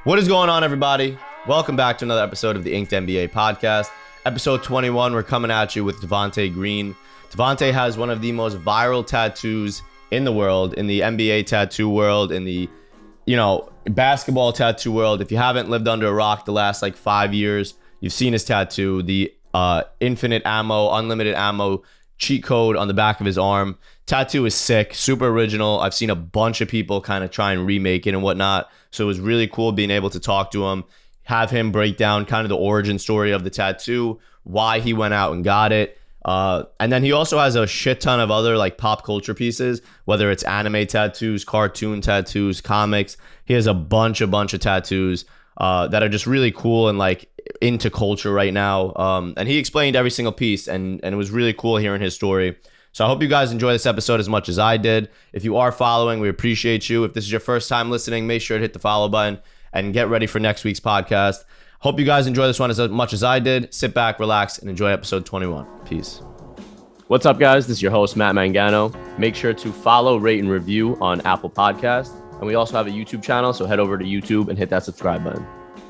What is going on, everybody? Welcome back to another episode of the Inked NBA podcast. Episode 21, we're coming at you with Devonté Green. Devonté has one of the most viral tattoos in the world, in the NBA tattoo world, in the, basketball tattoo world. If you haven't lived under a rock the last 5 years, you've seen his tattoo, the infinite ammo, unlimited ammo cheat code on the back of his arm. Tattoo is sick, super original. I've seen a bunch of people kind of try and remake it and whatnot. So it was really cool being able to talk to him, have him break down kind of the origin story of the tattoo, why he went out and got it. And then he also has a shit ton of other pop culture pieces, whether it's anime tattoos, cartoon tattoos, comics. He has a bunch of tattoos that are just really cool and into culture right now. And he explained every single piece, and it was really cool hearing his story. So I hope you guys enjoy this episode as much as I did. If you are following, we appreciate you. If this is your first time listening, make sure to hit the follow button and get ready for next week's podcast. Hope you guys enjoy this one as much as I did. Sit back, relax, and enjoy episode 21. Peace. What's up, guys? This is your host, Matt Mangano. Make sure to follow, rate, and review on Apple Podcasts. And we also have a YouTube channel, so head over to YouTube and hit that subscribe button.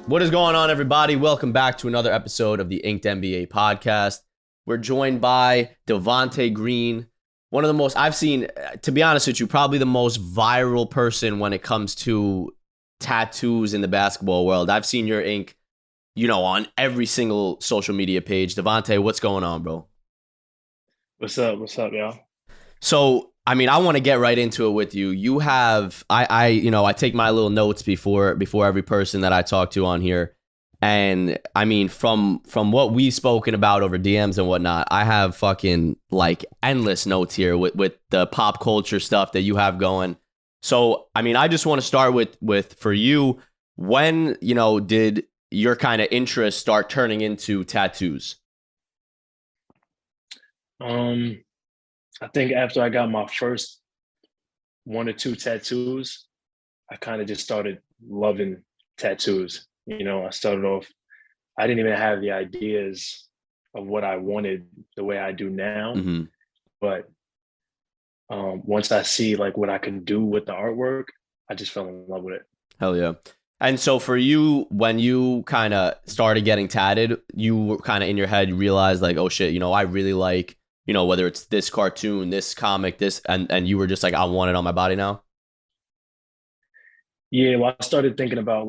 What is going on, everybody? Welcome back to another episode of the Inked NBA podcast. We're joined by Devonté Green, one of the most, I've seen, to be honest with you, probably the most viral person when it comes to tattoos in the basketball world. I've seen your ink, on every single social media page. Devonté, what's going on, bro? What's up? What's up, y'all? So, I want to get right into it with you. You have, I take my little notes before every person that I talk to on here. And from what we've spoken about over DMs and whatnot, I have fucking endless notes here with the pop culture stuff that you have going. So, I just want to start with for you, when, did your kind of interest start turning into tattoos? I think after I got my first 1 or 2 tattoos, I kind of just started loving tattoos. I started off, I didn't even have the ideas of what I wanted the way I do now. Mm-hmm. But once I see what I can do with the artwork, I just fell in love with it. Hell yeah. And so for you, when you kind of started getting tatted, you were kind of in your head, you realized oh shit, I really like, whether it's this cartoon, this comic, this, and you were just I want it on my body now. Yeah, well, I started thinking about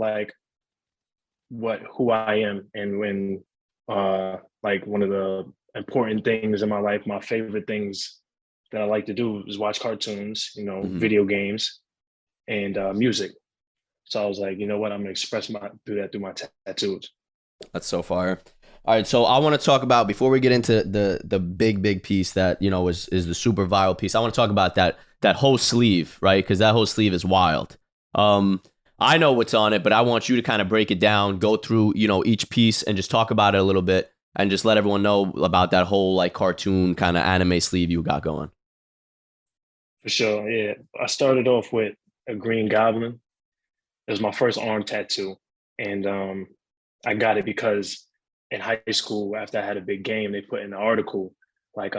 who I am, and when one of the important things in my life, my favorite things that I like to do is watch cartoons, Mm-hmm. video games, and music. So I was like, you know what, I'm gonna express through my tattoos. That's so fire. All right, so I want to talk about, before we get into the big piece that is the super viral piece, I want to talk about that whole sleeve, right? Because that whole sleeve is wild. I know what's on it, but I want you to kind of break it down, go through, each piece and just talk about it a little bit and just let everyone know about that whole cartoon kind of anime sleeve you got going. For sure, yeah. I started off with a green goblin. It was my first arm tattoo. And I got it because in high school, after I had a big game, they put in an article he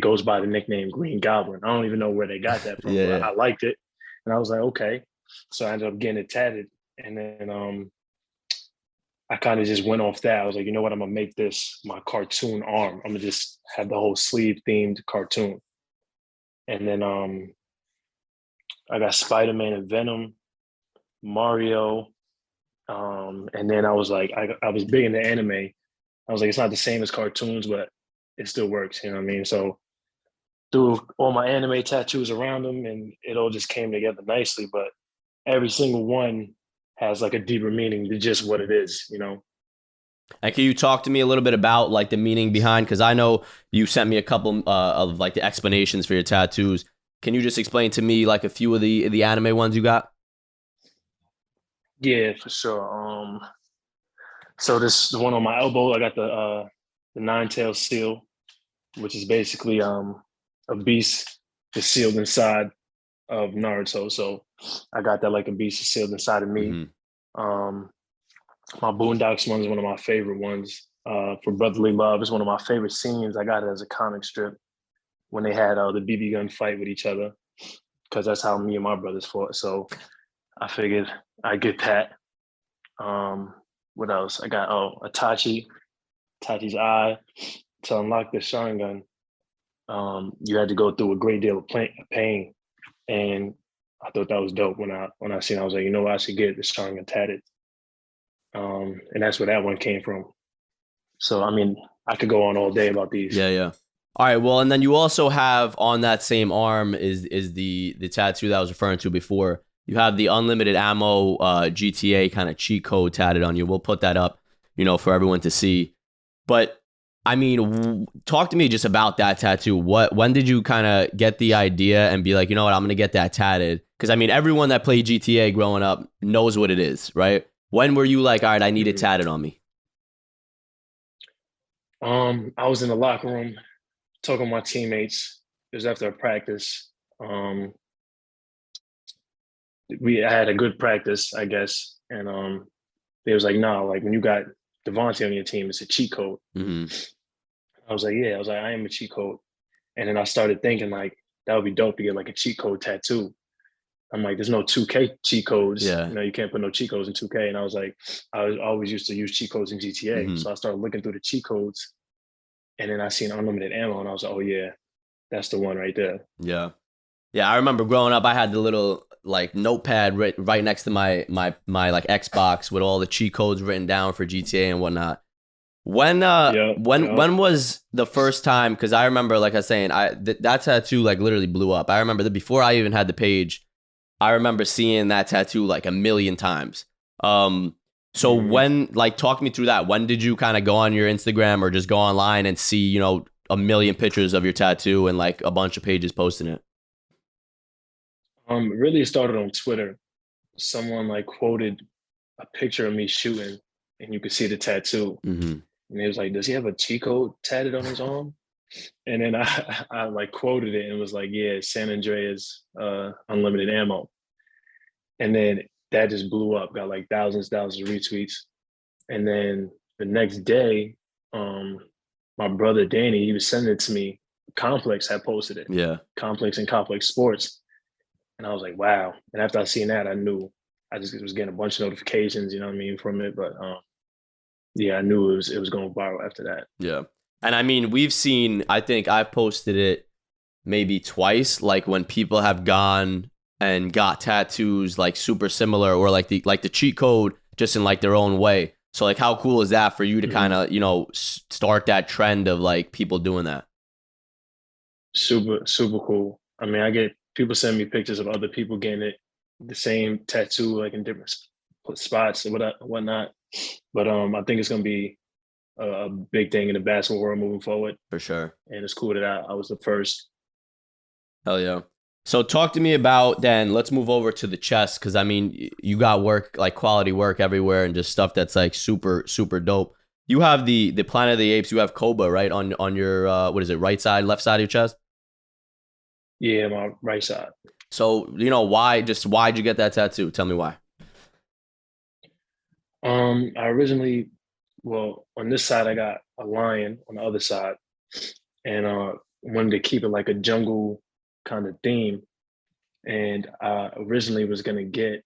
goes by the nickname Green Goblin. I don't even know where they got that from, Yeah. but I liked it. And I was like, okay. So I ended up getting it tatted. And then I kind of just went off that. I was like, you know what? I'm going to make this my cartoon arm. I'm going to just have the whole sleeve themed cartoon. And then I got Spider-Man and Venom, Mario. And then I was like, I was big into anime. I was like, it's not the same as cartoons, but it still works. You know what I mean? So threw all my anime tattoos around them, and it all just came together nicely. But every single one has a deeper meaning than just what it is, And can you talk to me a little bit about the meaning behind, because I know you sent me a couple of the explanations for your tattoos. Can you just explain to me a few of the anime ones you got? Yeah, for sure. So this the one on my elbow, I got the nine-tailed seal, which is basically a beast that's sealed inside of Naruto. So I got that a beast is sealed inside of me. Mm-hmm. My Boondocks one is one of my favorite ones. For Brotherly Love is one of my favorite scenes. I got it as a comic strip when they had the BB gun fight with each other, because that's how me and my brothers fought. So I figured I'd get that. Um, what else? I got Tachi's eye. To unlock the Sharingan, you had to go through a great deal of pain, and I thought that was dope when I seen. It, I was like, you know what, I should get the Sharingan tatted, and that's where that one came from. So I mean, I could go on all day about these. Yeah, yeah. All right, well, and then you also have on that same arm is the tattoo that I was referring to before. You have the unlimited ammo GTA kind of cheat code tatted on you. We'll put that up, for everyone to see. But I mean, talk to me just about that tattoo. When did you kind of get the idea and be like, you know what, I'm gonna get that tatted? Because I mean, everyone that played GTA growing up knows what it is, right? When were you like, all right, I need it tatted on me? I was in the locker room talking to my teammates. It was after a practice. Um, I had a good practice, I guess, and they was like, "No, like when you got Devonté on your team, it's a cheat code." Mm-hmm. I was like, "Yeah," I was like, "I am a cheat code," and then I started thinking like that would be dope to get like a cheat code tattoo. I'm like, there's no 2K cheat codes. Yeah. You know, you can't put no cheat codes in 2K. And I was like, always used to use cheat codes in GTA. Mm-hmm. So I started looking through the cheat codes, and then I seen unlimited ammo, and I was like, oh yeah, that's the one right there. Yeah. Yeah, I remember growing up, I had the little like notepad right next to my like Xbox with all the cheat codes written down for GTA and whatnot. When Yeah, yeah. when was the first time? Because I remember, like I was saying, that tattoo like literally blew up. I remember that before I even had the page, I remember seeing that tattoo like a million times. So Mm-hmm. when like talk me through that. When did you kind of go on your Instagram or just go online and see a million pictures of your tattoo and like a bunch of pages posting it? Really, it started on Twitter. Someone like quoted a picture of me shooting, and you could see the tattoo. Mm-hmm. And he was like, "Does he have a cheat code tatted on his arm?" And then I like quoted it and was like, "Yeah, San Andreas, unlimited ammo." And then that just blew up, got like thousands of retweets. And then the next day, um, my brother Danny, he was sending it to me. Complex had posted it. Yeah. Complex and Complex Sports. And I was like, wow. And after I seen that, I knew I just was getting a bunch of notifications, you know what I mean, from it. But yeah, I knew it was going viral after that. Yeah. And I mean, we've seen, I think I've posted it maybe twice, like when people have gone and got tattoos like super similar or like the cheat code just in like their own way. So like how cool is that for you to kind Mm-hmm. of, start that trend of like people doing that? Super, super cool. I mean, I get people send me pictures of other people getting it, the same tattoo, like in different spots and whatnot. But I think it's gonna be a big thing in the basketball world moving forward. For sure. And it's cool that I was the first. Hell yeah. So talk to me about then let's move over to the chest because I mean you got work like quality work everywhere and just stuff that's like super super dope. You have the Planet of the Apes. You have Koba right on your what is it, right side, left side of your chest. Yeah, my right side. So why'd you get that tattoo? Tell me why. I originally, well, on this side I got a lion, on the other side, and wanted to keep it like a jungle kind of theme. And I originally was gonna get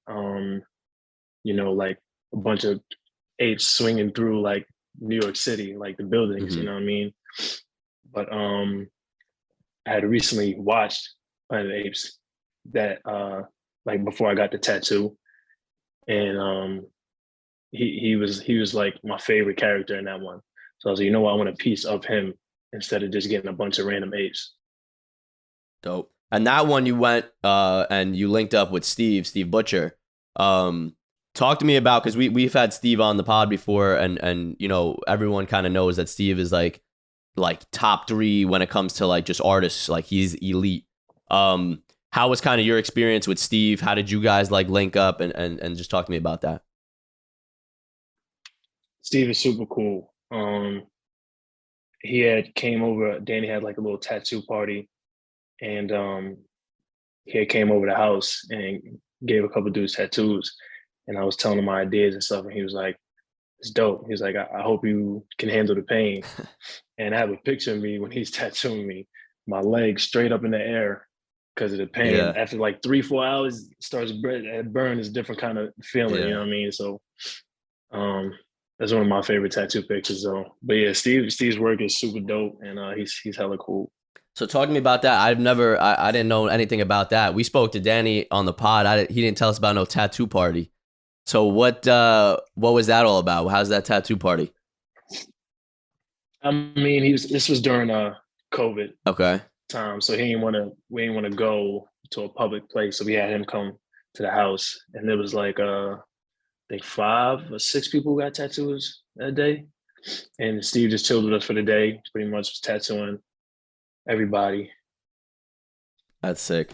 like a bunch of apes swinging through like New York City, like the buildings, you Hmm. know what I mean? But I had recently watched Planet of the Apes that like before I got the tattoo, and he was like my favorite character in that one. So I was like, you know what, I want a piece of him instead of just getting a bunch of random apes. Dope. And that one you went and you linked up with Steve Butcher. Um, talk to me about because we've had Steve on the pod before, and everyone kind of knows that Steve is like top three when it comes to like just artists. Like he's elite. How was kind of your experience with Steve? How did you guys like link up and just talk to me about that? Steve is super cool. He had came over. Danny had like a little tattoo party, and he had came over the house and gave a couple dudes tattoos. And I was telling him my ideas and stuff, and he was like, "It's dope." He's like, I hope you can handle the pain." And I have a picture of me when he's tattooing me, my legs straight up in the air, because of the pain. Yeah. After like 3-4 hours, it starts burn is a different kind of feeling. You know Yeah. what I mean? So um, that's one of my favorite tattoo pictures, though. But yeah, Steve's work is super dope, and he's hella cool. So talk to me about that. I didn't know anything about that. We spoke to Danny on the pod. He didn't tell us about no tattoo party. So what was that all about? How's that tattoo party? I mean, this was during COVID Okay. time, so we didn't want to go to a public place, so we had him come to the house, and there was like I think 5 or 6 people who got tattoos that day, and Steve just chilled with us for the day. Pretty much was tattooing everybody. That's sick.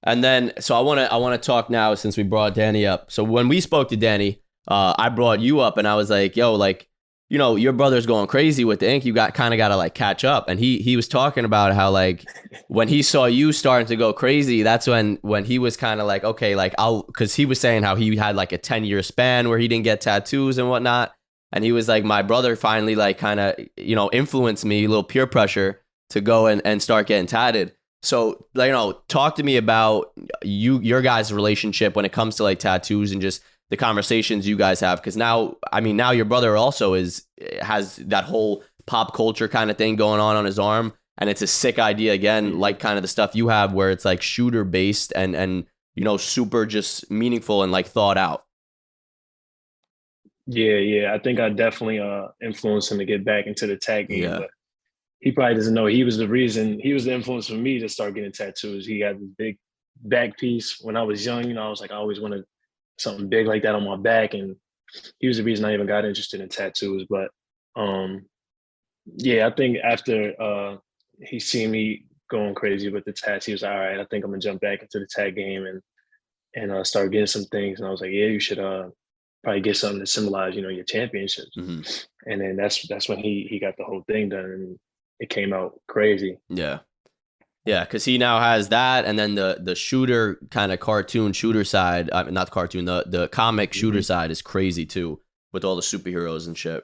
And then, so I want to talk now since we brought Danny up. So when we spoke to Danny, I brought you up and I was like, yo, like, you know, your brother's going crazy with the ink. You got to like catch up. And he was talking about how like when he saw you starting to go crazy, that's when he was kind of like, okay, like cause he was saying how he had like a 10-year span where he didn't get tattoos and whatnot. And he was like, my brother finally like kind of, you know, influenced me, a little peer pressure to go and start getting tatted. So, like, you know, talk to me about your guys' relationship when it comes to like tattoos and just the conversations you guys have. Because now, I mean, now your brother also has that whole pop culture kind of thing going on his arm, and it's a sick idea again, like kind of the stuff you have where it's like shooter based and you know super just meaningful and like thought out. Yeah. I think I definitely influenced him to get back into the tag game, Yeah. but he probably doesn't know he was the influence for me to start getting tattoos. He got this big back piece when I was young. You know, I was like, I always wanted something big like that on my back, and he was the reason I even got interested in tattoos. But yeah, I think after he seen me going crazy with the tats, he was like, all right, I think I'm gonna jump back into the tag game and start getting some things. And I was like, yeah, you should probably get something to symbolize, you know, your championships. Mm-hmm. And then that's when he got the whole thing done, and it came out crazy. Yeah. Yeah, because he now has that, and then the shooter kind of cartoon shooter side, not cartoon, the comic shooter side is crazy too, with all the superheroes and shit.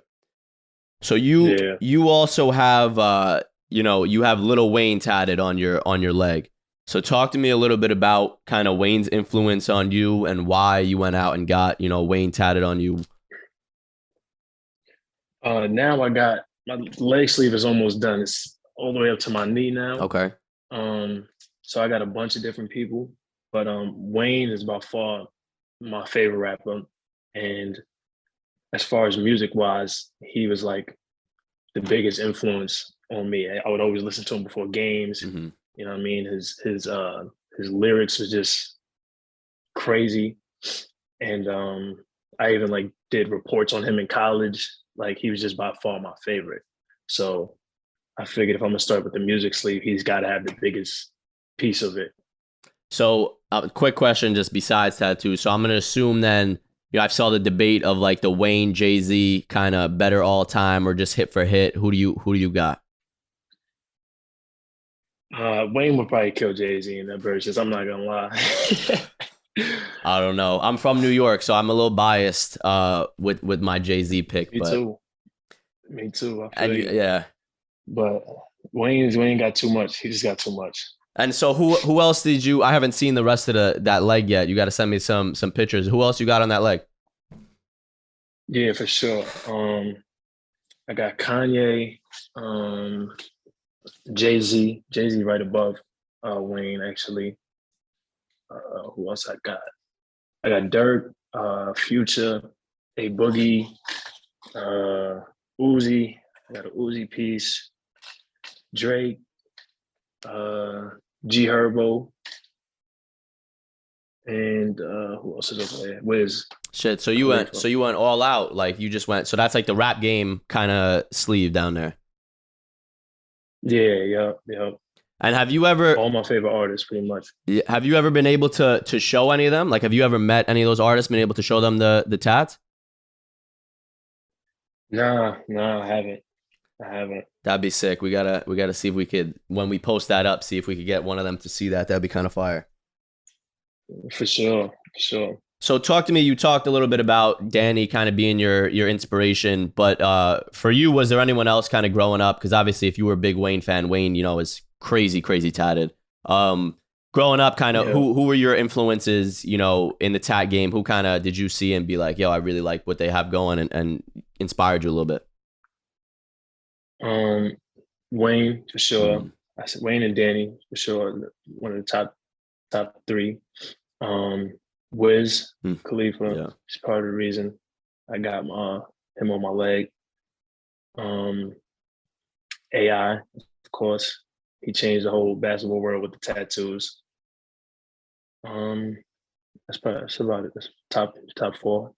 So you also have you know, you have Lil Wayne tatted on your leg. So talk to me a little bit about kind of Wayne's influence on you and why you went out and got, you know, Wayne tatted on you. Now I got my leg sleeve is almost done. It's all the way up to my knee now. Okay. So I got a bunch of different people, but Wayne is by far my favorite rapper. And as far as music wise, he was like the biggest influence on me. I would always listen to him before games. Mm-hmm. You know what I mean? His lyrics was just crazy. And I even like did reports on him in college. Like he was just by far my favorite. So I figured if I'm gonna start with the music sleeve, he's got to have the biggest piece of it. So, quick question, just besides tattoos. So I'm gonna assume then, you know, I saw the debate of like the Wayne Jay-Z kind of better all time or just hit for hit. Who do you got? Wayne would probably kill Jay-Z in that versus. I'm not gonna lie. I don't know. I'm from New York, so I'm a little biased with my Jay-Z pick. Me too. Me too. I feel you. Yeah. But Wayne got too much. He just got too much. And so who else did you? I haven't seen the rest of that leg yet. You got to send me some pictures. Who else you got on that leg? Yeah, for sure. I got Kanye, Jay-Z right above Wayne actually. Who else I got? I got Dirk, Future, A Boogie, Uzi. I got an Uzi piece. Drake, G Herbo, and who else is over there? Wiz. Shit. So you went all out. Like you just went. So that's like the rap game kind of sleeve down there. Yeah. And have you ever all my favorite artists, pretty much? Have you ever been able to show any of them? Like, have you ever met any of those artists? Been able to show them the tats? Nah, I haven't. That'd be sick. We gotta see if we could, when we post that up, see if we could get one of them to see that. That'd be kind of fire. For sure. So talk to me. You talked a little bit about Danny kind of being your inspiration, but for you, was there anyone else kind of growing up? Because obviously, if you were a big Wayne fan, Wayne, you know, is crazy tatted. growing up, kind of Yeah. who were your influences, you know, in the tat game? Who kind of did you see and be like, yo, I really like what they have going, and inspired you a little bit? Um, Wayne for sure. Mm, I said Wayne and Danny for sure. One of the top three. Um, Wiz mm, Khalifa yeah, is part of the reason I got him on my leg. Um, AI, of course, he changed the whole basketball world with the tattoos. Um, that's about it. That's top four.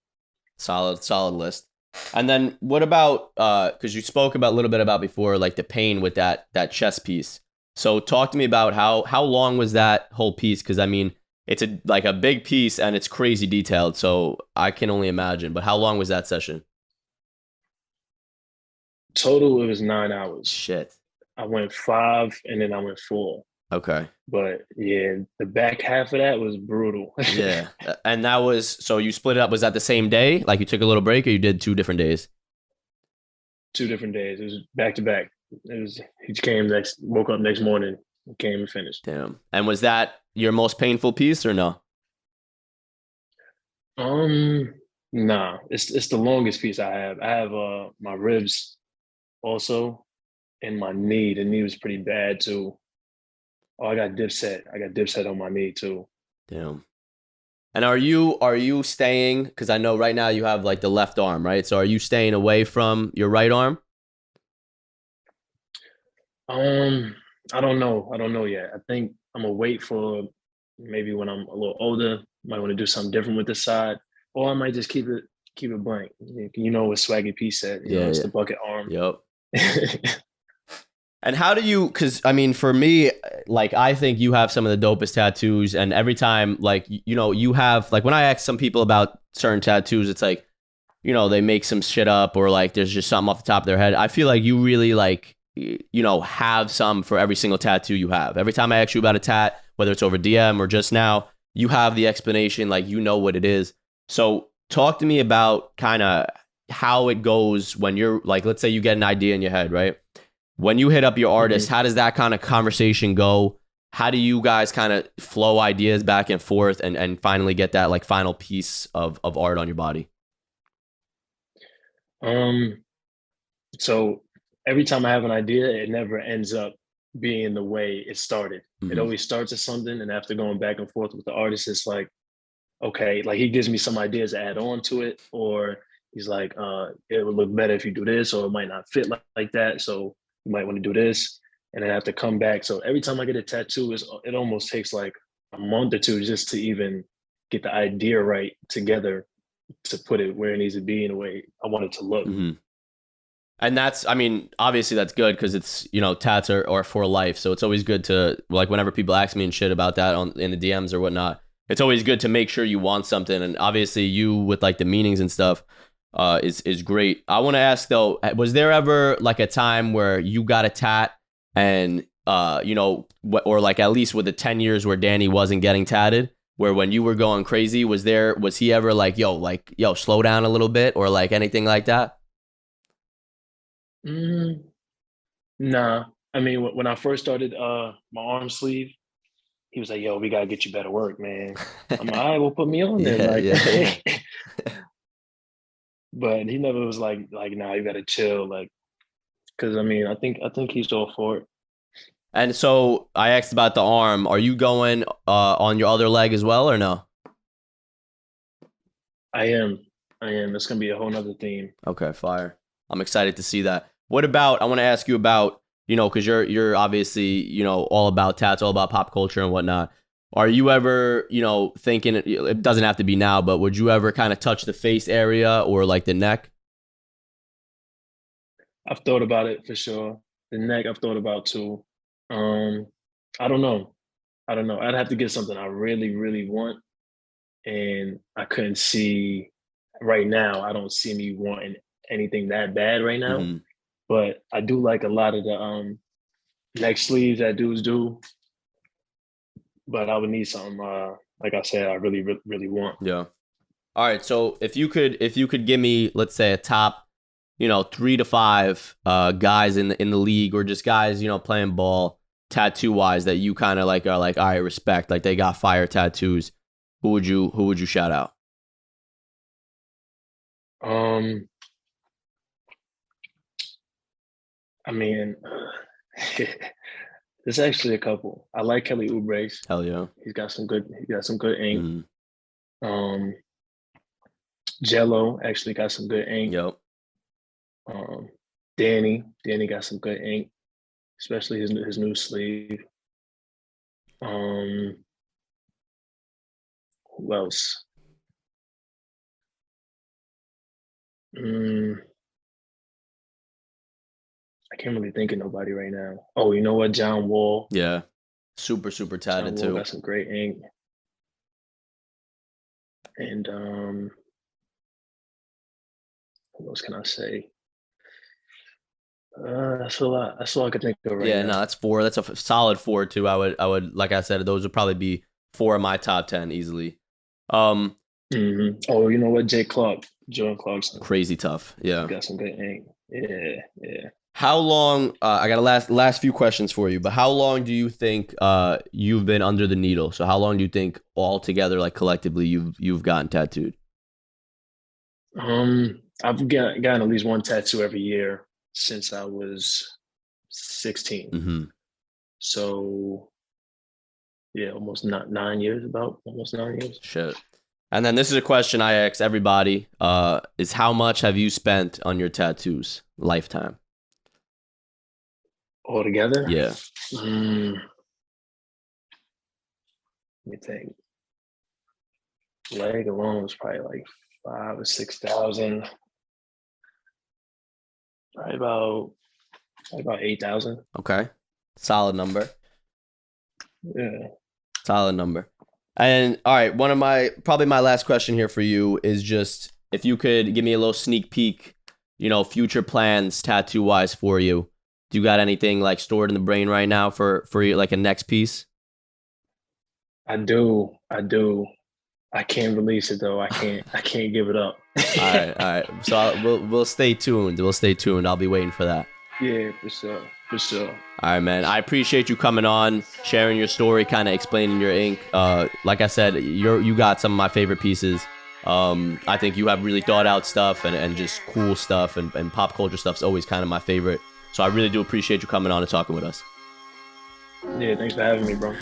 solid list. And then what about because you spoke about a little bit about before, like the pain with that chest piece. So talk to me about how long was that whole piece? Because I mean, it's a big piece and it's crazy detailed. So I can only imagine. But how long was that session? Total, it was 9 hours. Shit. I went 5 and then I went 4. Okay. But yeah, the back half of that was brutal. Yeah. And that was, so you split it up. Was that the same day? Like you took a little break, or you did 2 different days? 2 different days. It was back to back. It was he came woke up next morning, came and finished. Damn. And was that your most painful piece or no? Um, nah, it's the longest piece I have. I have my ribs also and my knee. The knee was pretty bad too. Oh, I got Dipset. I got Dipset on my knee too. Damn. And are you staying? Because I know right now you have like the left arm, right? So are you staying away from your right arm? Um, I don't know. I don't know yet. I think I'm gonna wait for maybe when I'm a little older. Might want to do something different with this side, or I might just keep it blank. You know what Swaggy P said. You know, Yeah, it's yeah. the bucket arm. Yep. And how do you? Because I mean, for me, like I think you have some of the dopest tattoos, and every time, like you know, you have like when I ask some people about certain tattoos, it's like you know they make some shit up or like there's just something off the top of their head. I feel like you really like you know have some for every single tattoo you have. Every time I ask you about a tat, whether it's over DM or just now, you have the explanation, like you know what it is. So talk to me about kind of how it goes when you're like, let's say you get an idea in your head, right? When you hit up your artist, Mhm. how does that kind of conversation go? How do you guys kind of flow ideas back and forth and finally get that like final piece of art on your body? Um, so every time I have an idea, it never ends up being the way it started. It Hmm. always starts as something, and after going back and forth with the artist, it's like, okay, like he gives me some ideas to add on to it, or he's like, it would look better if you do this, or it might not fit like that. So you might want to do this. And then I have to come back. So every time I get a tattoo, it almost takes like a month or two just to even get the idea right together to put it where it needs to be in a way I want it to look. Hmm. And that's, I mean, obviously that's good because it's, you know, tats are for life. So it's always good to, like, whenever people ask me and shit about that in the DMs or whatnot, it's always good to make sure you want something. And obviously you with like the meanings and stuff is great. I want to ask though, was there ever like a time where you got a tat and, you know, or like at least with the 10 years where Danny wasn't getting tatted, where when you were going crazy, was he ever like, yo, slow down a little bit or like anything like that? Mm, nah. I mean, when I first started my arm sleeve, he was like, yo, we gotta get you better work, man. I'm like, all right, well, put me on then. Yeah, Like, yeah. but he never was like, nah, you gotta chill. Like, cause I mean, I think he's all for it. And so I asked about the arm. Are you going on your other leg as well or no? I am. I am. It's gonna be a whole nother theme. Okay, fire. I'm excited to see that. What about, I want to ask you about, you know, because you're obviously, you know, all about tats, all about pop culture and whatnot. Are you ever, you know, thinking, it doesn't have to be now, but would you ever kind of touch the face area or like the neck? I've thought about it for sure. The neck I've thought about too. Um, I don't know. I don't know. I'd have to get something I really, really want. And I couldn't see right now. I don't see me wanting anything that bad right now. Hmm. But I do like a lot of the neck sleeves that dudes do. But I would need something like I said, I really, really, really want. Yeah. All right. So if you could give me, let's say a top, you know, 3 to 5 guys in the league or just guys, you know, playing ball tattoo wise that you kind of like are like, all right, respect, like they got fire tattoos, who would you shout out? I mean, there's actually a couple. I like Kelly Oubre's. Hell yeah. He got some good ink. Mm. Um, Jello actually got some good ink. Yep. Danny got some good ink, especially his new sleeve. Who else? I can't really think of nobody right now. Oh, you know what? John Wall. Yeah. Super tatted John Wall too. got some great ink. And what else can I say? That's all I could think of right Yeah, now. no, that's 4. That's a solid 4 too. I would like I said, those would probably be 4 of my top 10 easily. Oh, you know what? Jordan Clarkson. Crazy tough. Yeah. Got some good ink. Yeah. How long? I got a last few questions for you, but how long do you think you've been under the needle? So how long do you think altogether, like collectively, you've gotten tattooed? I've gotten at least one tattoo every year since I was 16. Mm-hmm. So yeah, almost not 9 years. About almost 9 years. Shit. And then this is a question I ask everybody: is how much have you spent on your tattoos lifetime? Altogether? Yeah. Let me think. Leg alone was probably like 5,000 or 6,000. Probably about 8,000. Okay. Solid number. Yeah. Solid number. And all right, probably my last question here for you is just if you could give me a little sneak peek, future plans tattoo wise for you. Do you got anything like stored in the brain right now for like a next piece? I do. I can't release it though. I can't give it up. All right. So we'll stay tuned. I'll be waiting for that. Yeah, for sure. All right, man. I appreciate you coming on, sharing your story, kind of explaining your ink. Like I said, you got some of my favorite pieces. I think you have really thought out stuff and just cool stuff and pop culture stuff's always kind of my favorite. So I really do appreciate you coming on and talking with us. Yeah, thanks for having me, bro.